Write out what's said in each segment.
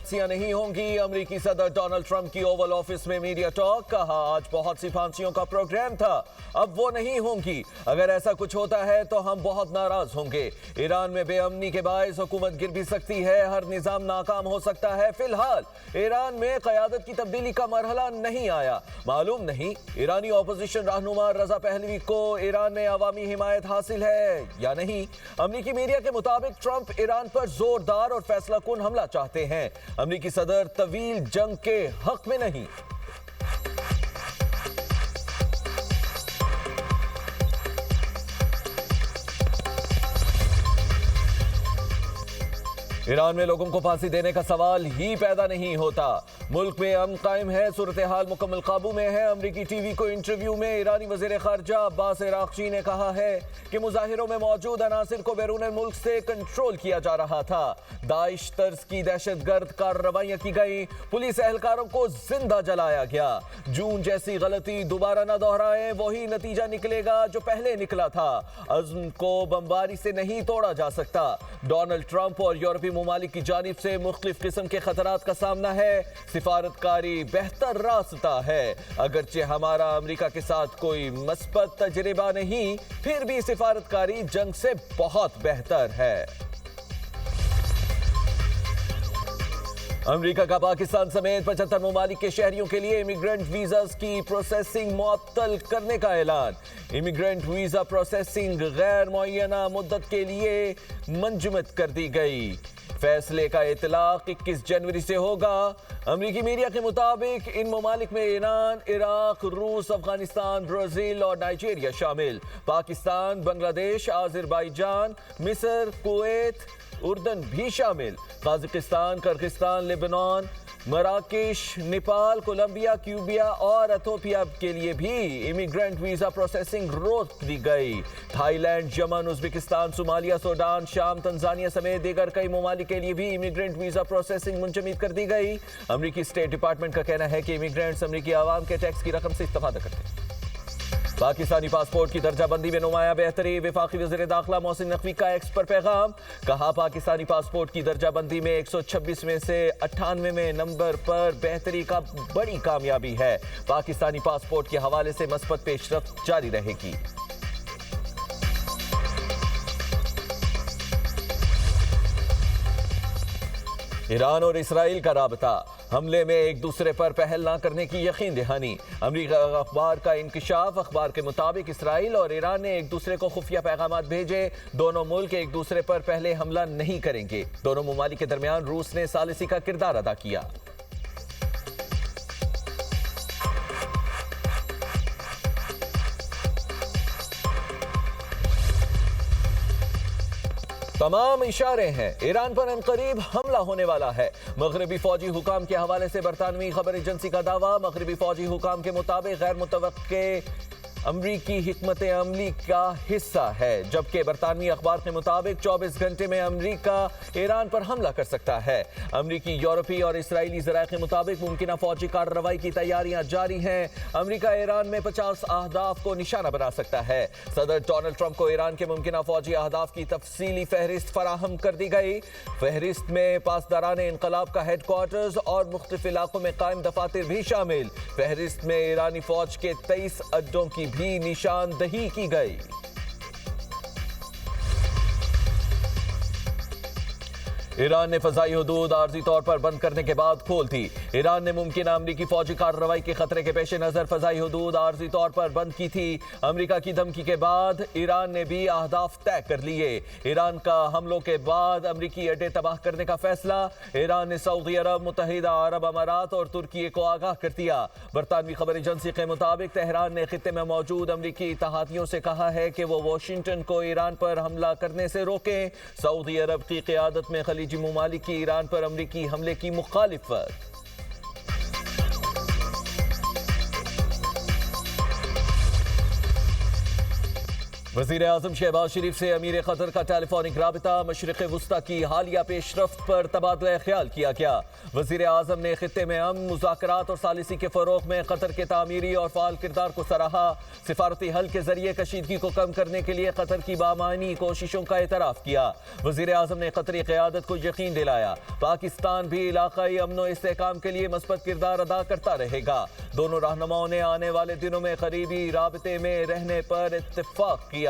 वापसियां नहीं होंगी। अमेरिकी सदर डोनाल्ड ट्रंप की ओवल ऑफिस में मीडिया टॉक। कहा आज बहुत सी फांसियों का प्रोग्राम था, अब वो नहीं होंगी। अगर ऐसा कुछ होता है तो हम बहुत नाराज होंगे। ईरान में बेअमनी के बायस हुकूमत गिर भी सकती है, हर निजाम नाकाम हो सकता है। फिलहाल ईरान में क़यादत की तब्दीली का मरहला नहीं आया। मालूम नहीं ईरानी ऑपोजिशन रहनुमा रजा पहलवी को ईरान में अवामी हिमायत हासिल है या नहीं। अमेरिकी मीडिया के मुताबिक ट्रंप ईरान पर जोरदार और फैसला कुन हमला चाहते हैं। अमेरिकी सदर तवील जंग के हक में नहीं। ईरान में लोगों को फांसी देने का सवाल ही पैदा नहीं होता। मुल्क में अमन कायम है, सूरत हाल मुकम्मल काबू में है। अमरीकी टीवी को इंटरव्यू में ईरानी वज़ीर ख़ारजा अब्बास इराक़ची ने कहा है कि मुज़ाहिरों में मौजूद अनासिर को बैरून मुल्क से कंट्रोल किया जा रहा था। दाइश तर्ज की दहशतगर्द कार्रवाइयाँ की गई, पुलिस एहलकारों को जिंदा जलाया गया। जून जैसी गलती दोबारा न दोहराएं, वही नतीजा निकलेगा जो पहले निकला था। अज़्म को बमबारी से नहीं तोड़ा जा सकता। डोनाल्ड ट्रंप और यूरोपीय मुमालिक की जानिब से मुख्तलिफ किस्म के खतरात का सामना है। सिफारतकारी बेहतर रास्ता है। अगरचे हमारा अमेरिका के साथ कोई मस्बत तजर्बा नहीं, फिर भी सिफारतकारी जंग से बहुत बेहतर है। अमेरिका का पाकिस्तान समेत 75 मुमालिक के शहरियों के लिए इमिग्रेंट वीज़ास की प्रोसेसिंग मुअत्तल करने का ऐलान। इमिग्रेंट वीज़ा प्रोसेसिंग गैर मुअय्यना मुद्दत के लिए मंजमद कर दी गई। फैसले का इतलाक 21 जनवरी से होगा। अमेरिकी मीडिया के मुताबिक इन ममालिक में ईरान, इराक, रूस, अफगानिस्तान, ब्राज़ील और नाइजीरिया शामिल। पाकिस्तान, बांग्लादेश, आज़रबाईजान, मिस्र, कुवैत, उर्दन भी शामिल। काज़ाकिस्तान, किर्गिस्तान, लेबनान, मराकेश, नेपाल, कोलंबिया, क्यूबा और इथियोपिया के लिए भी इमिग्रेंट वीज़ा प्रोसेसिंग रोक दी गई। Thailand, Yemen, Uzbekistan, Somalia, Sudan, शाम, तंजानिया समेत दीगर कई ममालिक के लिए भी इमिग्रेंट वीज़ा प्रोसेसिंग मुंजमद कर दी गई। अमेरिकी स्टेट डिपार्टमेंट का कहना है कि इमिग्रेंट्स अमेरिकी आवाम के टैक्स की रकम से इस्तेफादा करते हैं। पाकिस्तानी पासपोर्ट की दर्जाबंदी में नुमाया बेहतरी। वफाकी वज़ीर दाखिला मोहसिन नकवी का एक्स पर पैगाम। कहा पाकिस्तानी पासपोर्ट की दर्जाबंदी में 126 में से 98वें नंबर पर बेहतरी का बड़ी कामयाबी है। पाकिस्तानी पासपोर्ट के हवाले से मस्बत पेशरफ्त जारी रहेगी। ईरान और इसराइल का राबता। हमले में एक दूसरे पर पहल न करने की यकीन दहानी। अमेरिकी अखबार का इंकशाफ। अखबार के मुताबिक इसराइल और ईरान ने एक दूसरे को खुफिया पैगाम भेजे। दोनों मुल्क एक दूसरे पर पहले हमला नहीं करेंगे। दोनों ममालिक के दरमियान रूस ने सालिसी का किरदार अदा किया। तमाम इशारे हैं ईरान पर अनकरीब हमला होने वाला है। मगरबी फौजी हुकाम के हवाले से बरतानवी खबर एजेंसी का दावा। मगरबी फौजी हुकाम के मुताबिक गैर मुतवक्के अमरीकी हिकमत अमली का हिस्सा है, जबकि बरतानवी अखबार के मुताबिक 24 घंटे में अमरीका ईरान पर हमला कर सकता है। अमरीकी, यूरोपीय और इसराइली ज़राए के मुताबिक मुमकिन फौजी कार्रवाई की तैयारियां जारी हैं। अमरीका ईरान में 50 अहदाफ को निशाना बना सकता है। सदर डोनाल्ड ट्रंप को ईरान के मुमकिन फौजी अहदाफ की तफसीली फहरिस्त फराहम कर दी गई। फहरिस्त में पासदारान इनकलाब का हेडक्वार्टर्स और मुख्तलिफ इलाकों में कायम दफातर भी शामिल। फहरिस्त में ईरानी फौज के 23 अड्डों की भी निशानदही की गई। ईरान ने फजाई हुदूद आर्जी तौर पर बंद करने के बाद खोल दी। ईरान ने मुमकिन अमरीकी फौजी कार्रवाई के खतरे के पेश नजर फजाई हुदूद आर्जी तौर पर बंद की थी। अमरीका की धमकी के बाद ईरान ने भी अहदाफ तय कर लिए। ईरान का हमलों के बाद अमरीकी अड्डे तबाह करने का फैसला। ईरान ने सऊदी अरब, मुत्तहिदा अरब अमारात और तुर्की को आगाह कर दिया। बरतानवी खबर एजेंसी के मुताबिक तेहरान ने खित्ते में मौजूद अमरीकी इत्तहादियों से कहा है कि वो वाशिंगटन को ईरान पर हमला करने से रोकें। सऊदी अरब की क़यादत में खलीजी मुमालिक की ईरान पर अमरीकी हमले की मुखालिफत। वज़ीर आज़म शहबाज शरीफ से अमीर कतर का टेलीफोनिक राबिता, मशरिक़ वस्ता की हालिया पेशरफ्त पर तबादला ख्याल किया गया। वज़ीर आज़म ने खित्ते में अमन, मुज़ाकरात और सालिसी के फ़रोग़ में कतर के तामीरी और फ़ाल किरदार को सराहा। सिफारती हल के ज़रिए कशीदगी को कम करने के लिए कतर की बामानी कोशिशों का एतराफ़ किया। वज़ीर आज़म ने कतरी क़यादत को यकीन दिलाया पाकिस्तान भी इलाक़ाई अमन और इस्तेहकाम के लिए मस्बत किरदार अदा करता रहेगा। दोनों रहनुमाओं ने आने वाले दिनों में करीबी राबते में रहने पर इत्तेफ़ाक़ किया।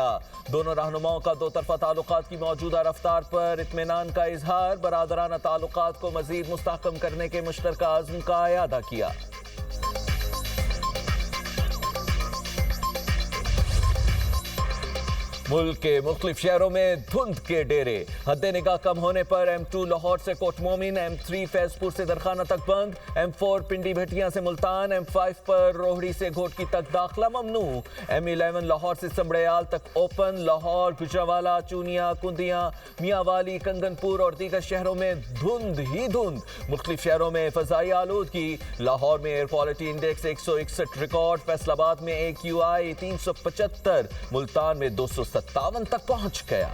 दोनों रहनुमाओं का दो तरफ़ा ताल्लुकात की मौजूदा रफ्तार पर इत्मीनान का इजहार, बरादराना ताल्लुकात को मज़ीद मुस्तहकम करने के मुश्तरका अज़्म का इयादा किया। मुल्क के मुख्तलिफ शहरों में धुंध के डेरे, हद्दे निगाह कम होने पर M2 लाहौर से कोट मोमिन, M3 फैजपुर से दरखाना तक बंद, M4 पिंडी भटिया से मुल्तान, M5 पर रोहड़ी से घोटकी तक दाखिला ममनू, M11 लाहौर से समड़याल तक ओपन, लाहौर, गुजरावाला, चूनिया, कुंदिया, मियांवाली, कंगनपुर और दीगर शहरों में धुंध ही धुंध। मुख्तलिफ शहरों में फ़ज़ाई आलूदगी, लाहौर में air quality index 161 record, Faisalabad में AQI 375, मुल्तान में 257 तक पहुंच गया।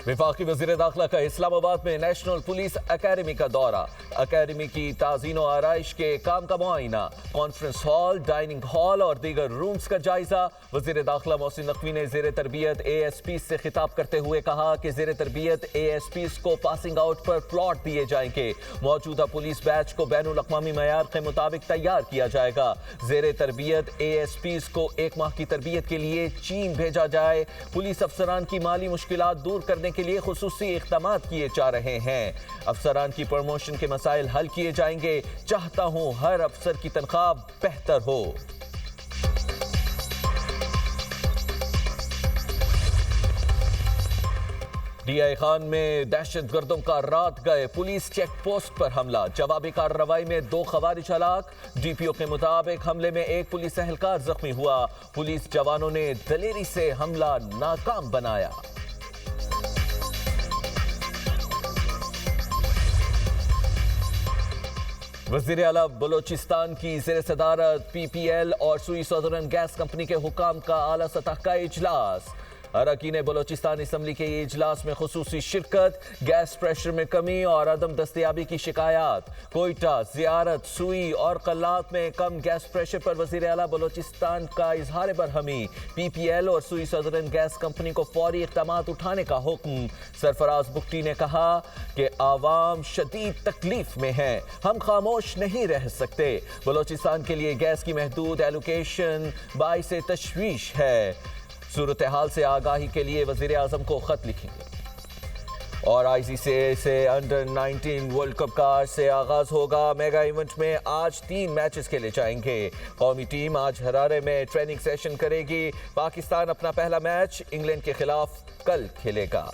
वफाकी वज़ीर दाखिला का इस्लामाबाद में नेशनल पुलिस अकेडमी का दौरा, अकेडमी की ताज़ीन व आराइश के काम का मुआयना, कॉन्फ्रेंस हॉल, डाइनिंग हॉल और दीगर रूम्स का जायजा। वज़ीर दाखिला मोहसिन नकवी ने ज़ेर तरबियत ASP से खिताब करते हुए कहा कि ज़ेर तरबियत ASPs को पासिंग आउट पर प्लॉट दिए जाएंगे। मौजूदा पुलिस बैच को बैनुल अक़वामी मयार के मुताबिक तैयार किया जाएगा। ज़ेर तरबियत ASPs को 1 माह की तरबियत के लिए चीन भेजा जाए। पुलिस अफसरान की माली मुश्किलात दूर करने के लिए खुसूसी इक़दामात किए जा रहे हैं। अफसरान की प्रमोशन के मसाइल हल किए जाएंगे। चाहता हूं हर अफसर की तनख्वाह बेहतर हो। DI खान में दहशतगर्दों का रात गए पुलिस चेक पोस्ट पर हमला, जवाबी कार्रवाई में 2 खवारिज हलाक। DPO के मुताबिक हमले में 1 पुलिस एहलकार जख्मी हुआ। पुलिस जवानों ने दलेरी से हमला नाकाम बनाया। वज़ीर आला बलोचिस्तान की ज़ेर सदारत PPL और सुई सदरन गैस कंपनी के हुकाम का आला सतह का इजलास। अरकान बलोचिस्तान असम्बली के इजलास में खुसूसी शिरकत, गैस प्रेशर में कमी और अदम दस्तयाबी की शिकायत। कोयटा, ज़ियारत, सुई और कल्लात में कम गैस प्रेशर पर वज़ीर आला बलोचिस्तान का इजहार बरहमी। PPL और सुई सदरन गैस कंपनी को फौरी इक़दामात उठाने का हुक्म। सरफराज बुख्ती ने कहा कि आवाम शदीद तकलीफ में है, हम खामोश नहीं रह सकते। बलोचिस्तान के लिए गैस की महदूद एलोकेशन बाइस तशवीश है। सूरत हाल से आगाही के लिए वज़ीर आज़म को ख़त लिखेंगे। और ICC से अंडर 19 वर्ल्ड कप का आज से आगाज़ होगा। मेगा इवेंट में आज 3 मैचेस खेले जाएंगे। कौमी टीम आज हरारे में ट्रेनिंग सेशन करेगी। पाकिस्तान अपना पहला मैच इंग्लैंड के खिलाफ कल खेलेगा।